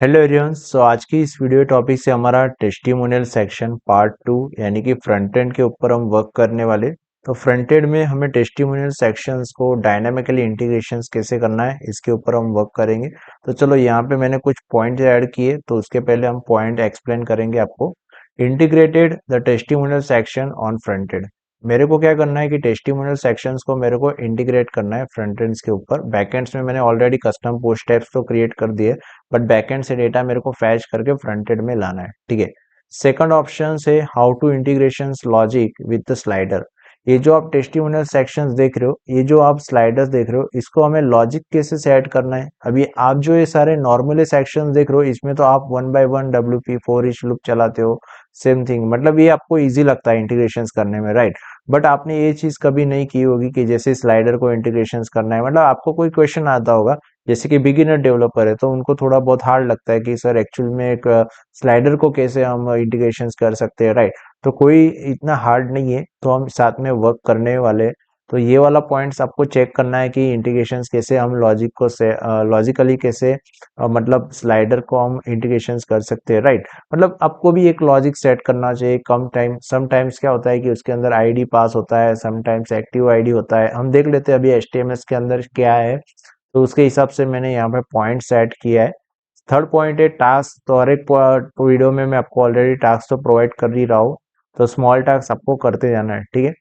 Hello everyone. सो आज की इस वीडियो टॉपिक से हमारा टेस्टिमोनियल सेक्शन पार्ट 2 यानी कि फ्रंट एंड के ऊपर हम वर्क करने वाले। तो फ्रंट एंड में हमें टेस्टिमोनियल सेक्शंस को डायनामिकली इंटीग्रेशंस कैसे करना है इसके ऊपर हम वर्क करेंगे। तो चलो यहाँ पे मैंने कुछ पॉइंट ऐड किए, तो उसके पहले हम पॉइंट एक्सप्लेन करेंगे आपको। Integrated the testimonial section on front end. मेरे को क्या करना है कि टेस्टिमोनियल सेक्शंस को मेरे को इंटीग्रेट करना है फ्रंट एंड्स के ऊपर। बैकएंड्स में मैंने ऑलरेडी कस्टम पोस्ट टाइप्स तो क्रिएट कर दिए, बट बैकएंड से डेटा मेरे को फैच करके फ्रंट एंड में लाना है। ठीक है। सेकंड ऑप्शन है how to integration logic with the slider. ये जो आप टेस्टिमोनियल सेक्शंस देख रहे हो, ये जो आप स्लाइडर्स देख रहे हो, इसको हमें लॉजिक कैसे सेट करना है। अभी आप जो ये सारे नॉर्मली सेक्शंस देख रहे हो, इसमें तो आप one by one WP four etch loop चलाते हो। सेम थिंग, मतलब ये आपको इजी लगता है इंटीग्रेशन करने में, राइट। बट आपने ये चीज कभी नहीं की होगी कि जैसे स्लाइडर को इंटीग्रेशन करना है। मतलब आपको कोई क्वेश्चन आता होगा, जैसे कि बिगिनर डेवलपर है तो उनको थोड़ा बहुत हार्ड लगता है कि सर एक्चुअल में एक स्लाइडर को कैसे हम इंटीग्रेशन कर सकते हैं, राइट। तो कोई इतना हार्ड नहीं है, तो हम साथ में वर्क करने वाले हैं। तो ये वाला पॉइंट्स आपको चेक करना है कि इंटीग्रेशन कैसे हम लॉजिक को से लॉजिकली कैसे मतलब स्लाइडर को हम इंटीग्रेशन कर सकते हैं, राइट। मतलब आपको भी एक लॉजिक सेट करना चाहिए। कम टाइम समटाइम्स क्या होता है कि उसके अंदर आईडी पास होता है, समटाइम्स एक्टिव आईडी होता है। हम देख लेते हैं अभी HTML के अंदर क्या है, तो उसके हिसाब से मैंने यहाँ पे पॉइंट सेट किया है। थर्ड पॉइंट है टास्क। तो हर एक वीडियो में मैं आपको ऑलरेडी टास्क तो प्रोवाइड कर ही रहा हूँ, तो स्मॉल टास्क आपको करते जाना है, ठीक है।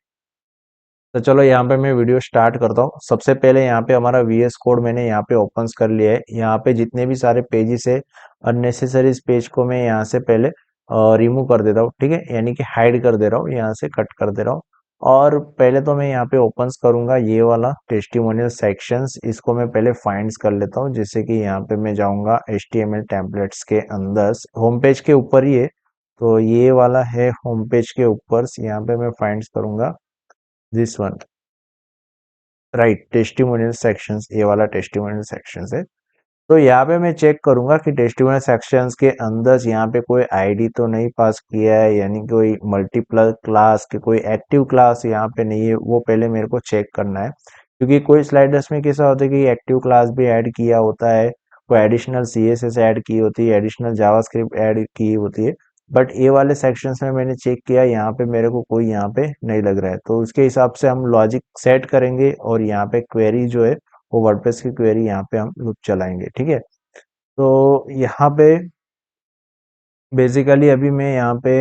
तो चलो यहाँ पे मैं वीडियो स्टार्ट करता हूँ। सबसे पहले यहाँ पे हमारा VS कोड मैंने यहाँ पे ओपन कर लिया है। यहाँ पे जितने भी सारे पेजेस है, अननेसेसरी पेज को मैं यहाँ से पहले रिमूव कर देता हूँ, ठीक है। यानी कि हाइड कर दे रहा हूँ, यहाँ से कट कर दे रहा हूँ। और पहले तो मैं यहाँ पे ओपन करूंगा ये वाला टेस्टिमोनियल सेक्शंस। इसको मैं पहले फाइंड्स कर लेता हूँ, जैसे कि यहाँ पे मैं जाऊंगा HTML टेम्पलेट्स के अंदर, होम पेज के ऊपर ही है। तो ये वाला है होम पेज के ऊपर, यहाँ पे मैं फाइंड्स करूंगा this one, right. Testimonial sections, ये वाला टेस्टिमोनियल सेक्शंस है। तो यहाँ पे मैं चेक करूंगा कि टेस्टिमोनियल सेक्शंस के अंदर यहाँ पे कोई आईडी तो नहीं पास किया है, यानी कोई मल्टीपल क्लास के कोई एक्टिव क्लास यहाँ पे नहीं है, वो पहले मेरे को चेक करना है। क्योंकि कोई स्लाइडर्स में कैसा होता है कि एक्टिव क्लास भी ऐड किया होता है, कोई एडिशनल CSS ऐड की होती है, एडिशनल जावास्क्रिप्ट ऐड की होती है। बट ये वाले सेक्शंस में मैंने चेक किया, यहाँ पे मेरे को कोई यहाँ पे नहीं लग रहा है। तो उसके हिसाब से हम लॉजिक सेट करेंगे और यहाँ पे क्वेरी जो है वो वर्डप्रेस की क्वेरी यहाँ पे हम लूप चलाएंगे, ठीक है। तो यहाँ पे बेसिकली अभी मैं यहाँ पे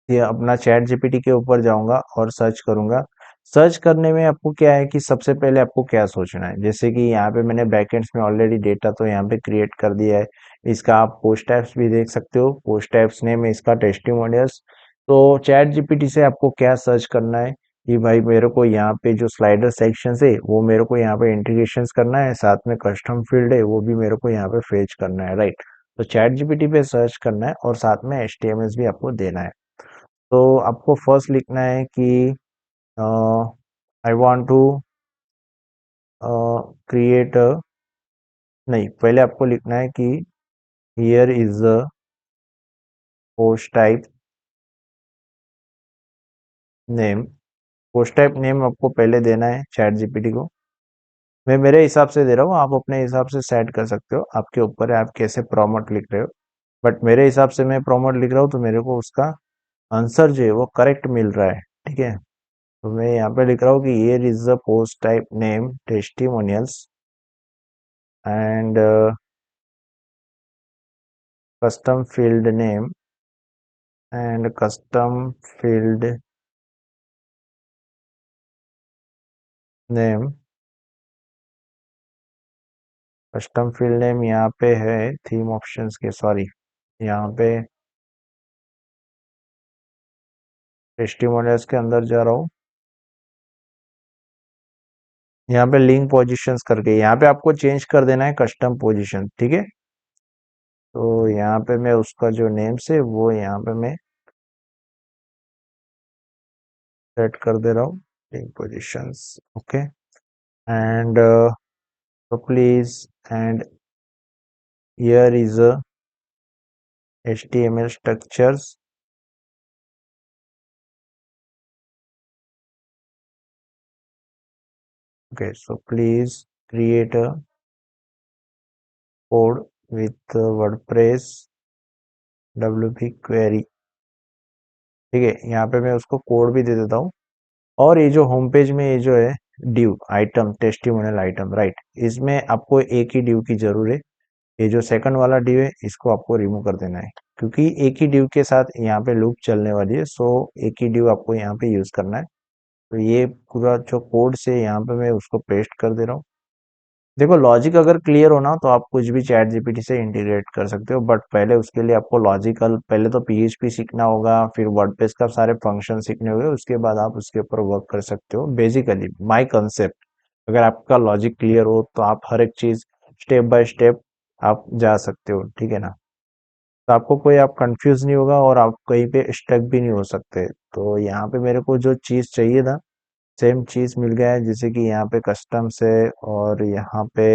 ये अपना चैट जीपीटी के ऊपर जाऊंगा और सर्च करूंगा। सर्च करने में आपको क्या है कि सबसे पहले आपको क्या सोचना है, जैसे कि यहाँ पे मैंने बैकएंड्स में ऑलरेडी डेटा तो यहाँ पे क्रिएट कर दिया है। इसका आप पोस्ट टाइप्स भी देख सकते हो, पोस्ट टाइप्स नेम है इसका टेस्टिमोनियल्स। तो चैट जीपीटी से आपको क्या सर्च करना है कि भाई मेरे को यहाँ पे जो स्लाइडर सेक्शन है वो मेरे को यहाँ पे इंटीग्रेशन करना है, साथ में कस्टम फील्ड है वो भी मेरे को यहाँ पे फेच करना है, राइट। तो चैट जीपीटी पे सर्च करना है और साथ में HTML भी आपको देना है। तो आपको फर्स्ट लिखना है कि आई वांट टू क्रिएट नहीं, पहले आपको लिखना है कि here is the post type name. Post type name आपको पहले देना है चैट जीपीटी को। मैं मेरे हिसाब से दे रहा हूँ, आप अपने हिसाब से सेट कर सकते हो, आपके ऊपर है आप कैसे प्रॉम्प्ट लिख रहे हो। बट मेरे हिसाब से मैं प्रॉम्प्ट लिख रहा हूँ तो मेरे को उसका आंसर जो है वो करेक्ट मिल रहा है, ठीक है। तो मैं यहाँ पे लिख रहा हूँ कि here is the post type name testimonials and custom field name and name custom field name यहाँ पे है थीम ऑप्शंस के, सॉरी, यहाँ पे टेस्टिमोनियल्स के अंदर जा रहा हूँ। यहाँ पे लिंक पोजीशंस करके यहाँ पे आपको चेंज कर देना है कस्टम पोजीशन, ठीक है। तो यहाँ पे मैं उसका जो नेम से वो यहाँ पे मैं सेट कर दे रहा हूँ, लिंक पोजीशंस, ओके। एंड तो please and here is HTML structures, okay, so please create a code with WordPress WP query. ठीक है, यहाँ पे मैं उसको कोड भी दे देता हूँ। और ये जो होम पेज में ये जो है due item testimonial item, right, इसमें आपको एक ही ड्यू की जरूरत है। ये जो सेकंड वाला ड्यू है इसको आपको रिमूव कर देना है, क्योंकि एक ही ड्यू के साथ यहाँ पे लूप चलने वाली है। सो एक ही ड्यू आपको यहाँ पे यूज करना है। तो ये पूरा जो कोड से यहाँ पे मैं उसको पेस्ट कर दे रहा हूँ। देखो, लॉजिक अगर क्लियर हो ना तो आप कुछ भी चैट जीपीटी से इंटीग्रेट कर सकते हो, बट पहले उसके लिए आपको लॉजिकल पहले तो पीएचपी सीखना होगा, फिर वर्डप्रेस का सारे फंक्शन सीखने होंगे, उसके बाद आप उसके ऊपर वर्क कर सकते हो। बेसिकली माय कंसेप्ट, अगर आपका लॉजिक क्लियर हो तो आप हर एक चीज स्टेप बाय स्टेप आप जा सकते हो, ठीक है ना। तो आपको कोई आप कंफ्यूज नहीं होगा और आप कहीं पे स्टक भी नहीं हो सकते। तो यहाँ पे मेरे को जो चीज चाहिए था सेम चीज मिल गया है, जैसे कि यहाँ पे कस्टम्स है और यहाँ पे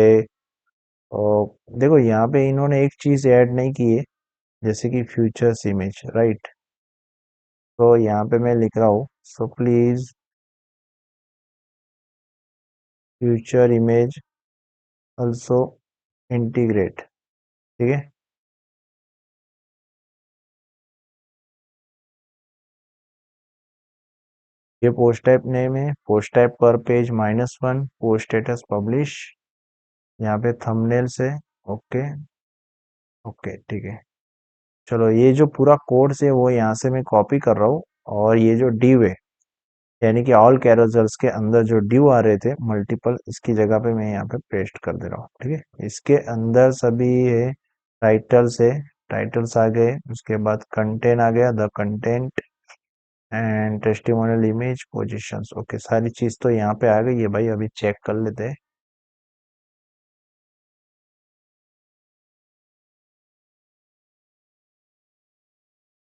और देखो यहाँ पे इन्होंने एक चीज ऐड नहीं की है, जैसे कि फ्यूचर्स इमेज, राइट। तो यहाँ पे मैं लिख रहा हूँ, so please future image also integrate. ठीक है, ये पोस्ट टाइप नेम है, पोस्ट टाइप पर पेज -1, पोस्ट स्टेटस पब्लिश, यहाँ पे थंबनेल्स है। ओके, ओके, ठीक है। चलो, ये जो पूरा कोड है वो यहाँ से मैं कॉपी कर रहा हूँ। और ये जो div है, यानी कि ऑल कैरोसल्स के अंदर जो ड्यू आ रहे थे मल्टीपल, इसकी जगह पे मैं यहाँ पे पेस्ट कर दे रहा हूँ। ठीक है, इसके अंदर सभी है, टाइटल्स है, टाइटल्स आ गए, उसके बाद कंटेंट आ गया, the content and testimonial image positions. Okay, सारी चीज तो यहाँ पे आ गई है भाई, अभी चेक कर लेते हैं।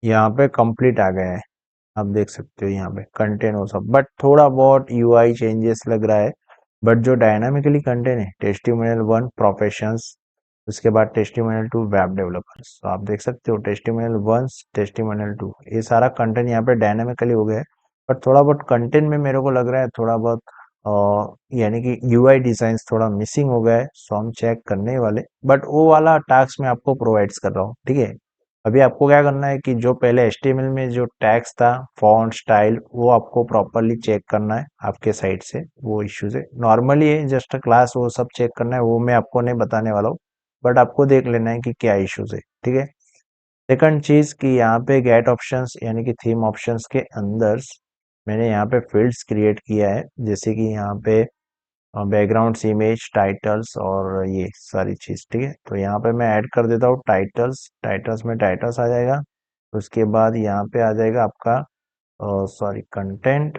यहाँ पे कंप्लीट आ गया है, आप देख सकते हो यहाँ पे कंटेंट वो सब, बट थोड़ा बहुत यूआई चेंजेस लग रहा है। बट जो डायनामिकली कंटेंट है, टेस्टिमोनियल 1 प्रोफेशंस, उसके बाद टेस्टिमोनियल 2 वेब डेवलपर्स, तो आप देख सकते हो टेस्टिमोनियल 1, टेस्टिमोनियल 2, ये सारा कंटेंट यहाँ पे डायनामिकली हो गया है। बट थोड़ा बहुत कंटेंट में मेरे को लग रहा है थोड़ा बहुत यानी कि यूआई डिजाइन थोड़ा मिसिंग हो गया है, सो हम चेक करने वाले, बट वो वाला टास्क मैं आपको प्रोवाइड्स कर रहा हूँ। ठीक है, अभी आपको क्या करना है कि जो पहले HTML में जो टैग्स था, फॉन्ट स्टाइल, वो आपको प्रॉपरली चेक करना है आपके साइड से। वो इश्यूज है नॉर्मली है, जस्ट क्लास वो सब चेक करना है, वो मैं आपको नहीं बताने वाला हूँ, बट आपको देख लेना है कि क्या इश्यूज है। ठीक है, सेकंड चीज कि यहाँ पे गेट ऑप्शंस यानी कि थीम ऑप्शंस के अंदर मैंने यहाँ पे फील्ड्स क्रिएट किया है, जैसे कि यहाँ पे बैकग्राउंड्स, इमेज, टाइटल्स और ये सारी चीज। ठीक है, तो यहाँ पे मैं ऐड कर देता हूँ टाइटल्स, टाइटल्स में टाइटल्स आ जाएगा। उसके बाद यहाँ पे आ जाएगा आपका सॉरी कंटेंट,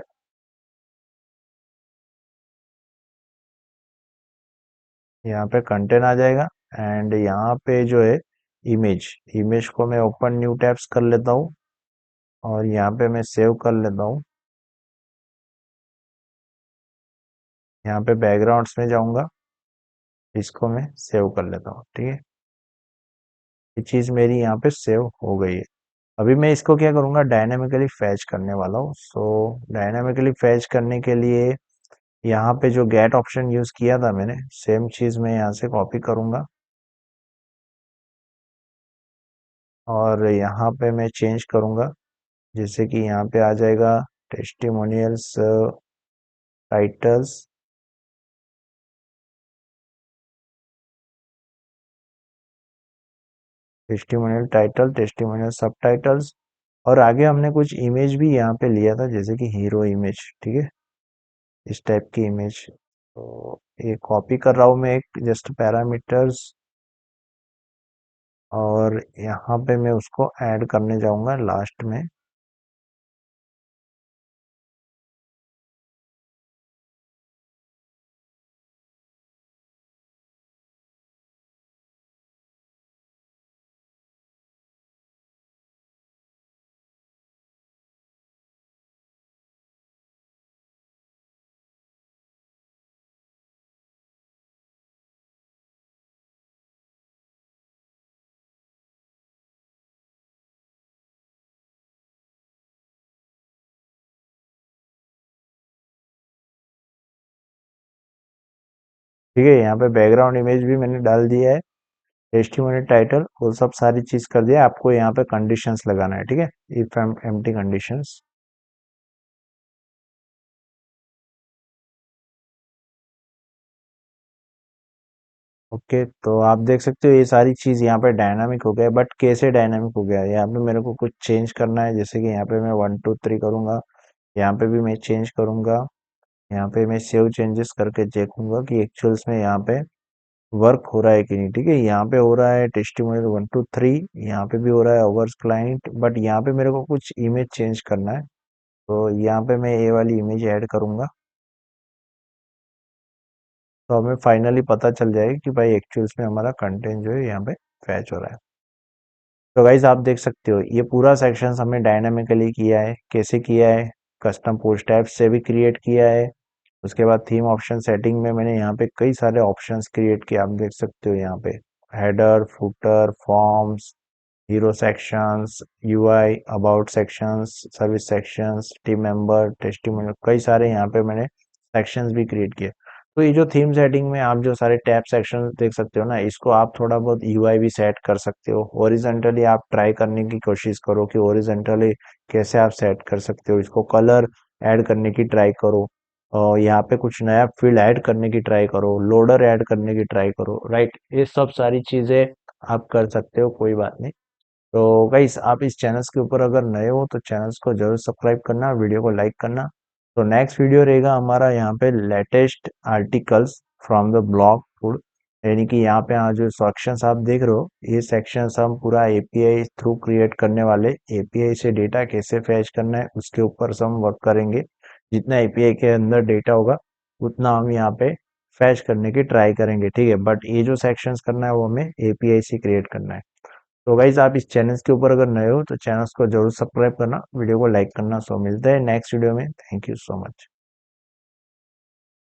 यहाँ पे कंटेंट आ जाएगा। एंड यहाँ पे जो है इमेज, इमेज को मैं ओपन न्यू टैब्स कर लेता हूँ और यहाँ पे मैं सेव कर लेता हूँ। यहाँ पे बैकग्राउंड्स में जाऊंगा, इसको मैं सेव कर लेता हूँ। ठीक है, ये चीज मेरी यहाँ पे सेव हो गई है। अभी मैं इसको क्या करूँगा, डायनामिकली फैच करने वाला हूँ। सो डायनामिकली फैच करने के लिए यहाँ पे जो गेट ऑप्शन यूज किया था मैंने, सेम चीज मैं यहाँ से कॉपी करूँगा और यहाँ पे मैं चेंज करूँगा, जैसे कि यहाँ पे आ जाएगा testimonials titles, testimonial title, testimonial सब टाइटल्स। और आगे हमने कुछ इमेज भी यहाँ पे लिया था, जैसे कि हीरो इमेज। ठीक है, इस टाइप की इमेज। तो ये कॉपी कर रहा हूँ मैं एक जस्ट पैरामीटर्स, और यहाँ पे मैं उसको ऐड करने जाऊंगा लास्ट में। ठीक है, यहाँ पे बैकग्राउंड इमेज भी मैंने डाल दिया है। टेस्टिमोनियल टाइटल वो सब सारी चीज कर दिया, आपको यहाँ पे कंडीशंस लगाना है, ठीक है, इफ एम्प्टी कंडीशंस। ओके, तो आप देख सकते हो ये सारी चीज यहाँ पे डायनामिक हो गया, बट कैसे डायनामिक हो गया, यहाँ पे मेरे को कुछ चेंज करना है, जैसे कि यहाँ पे मैं 1 2 3 करूंगा, यहाँ पे भी मैं चेंज करूंगा, यहाँ पे मैं सेव चेंजेस करके देखूंगा कि एक्चुअल्स में यहाँ पे वर्क हो रहा है कि नहीं, ठीक है। यहाँ पे हो रहा है टेस्टिमोनियल 1 2 3, यहाँ पे भी हो रहा है ओवर्स क्लाइंट, बट यहाँ पे मेरे को कुछ इमेज चेंज करना है, तो यहाँ पे मैं ये वाली इमेज ऐड करूंगा, तो हमें फाइनली पता चल जाएगा कि भाई एक्चुअल्स में हमारा कंटेंट जो है यहाँ पे फैच हो रहा है। तो गाइज आप देख सकते हो ये पूरा सेक्शन हमने डायनामिकली किया है, कैसे किया है, कस्टम पोस्ट टाइप्स से भी क्रिएट किया है। उसके बाद थीम ऑप्शन सेटिंग में मैंने यहाँ पे कई सारे ऑप्शंस क्रिएट किए, आप देख सकते हो यहाँ पे header, footer, forms, hero sections, UI, about sections, service sections, team member, testimonial, कई सारे यहाँ पे मैंने सेक्शंस भी क्रिएट किए। तो ये जो थीम सेटिंग में आप जो सारे टैब सेक्शन देख सकते हो ना, इसको आप थोड़ा बहुत यूआई भी सेट कर सकते हो। हॉरिजॉन्टली आप ट्राई करने की कोशिश करो कि हॉरिजॉन्टली कैसे आप सेट कर सकते हो, इसको कलर ऐड करने की ट्राई करो, और यहाँ पे कुछ नया फील्ड ऐड करने की ट्राई करो, लोडर ऐड करने की ट्राई करो, राइट, ये सब सारी चीजें आप कर सकते हो, कोई बात नहीं। तो गाइस आप इस चैनल्स के ऊपर अगर नए हो तो चैनल्स को जरूर सब्सक्राइब करना, वीडियो को लाइक करना। तो नेक्स्ट वीडियो रहेगा हमारा यहाँ पे latest articles from the blog food, यानी कि यहाँ पे आज जो सेक्शंस आप देख रहे हो, ये सेक्शंस हम पूरा एपीआई थ्रू क्रिएट करने वाले, एपीआई से डेटा कैसे फैच करना है उसके ऊपर से हम वर्क करेंगे। जितना एपीआई के अंदर डेटा होगा उतना हम यहाँ पे फैच करने की ट्राई करेंगे, ठीक है, बट ये जो सेक्शंस करना है वो हमें एपीआई से क्रिएट करना है। तो गाइज आप इस चैनल के ऊपर अगर नए हो तो चैनल को जरूर सब्सक्राइब करना, वीडियो को लाइक करना। सो मिलते हैं नेक्स्ट वीडियो में, थैंक यू सो मच।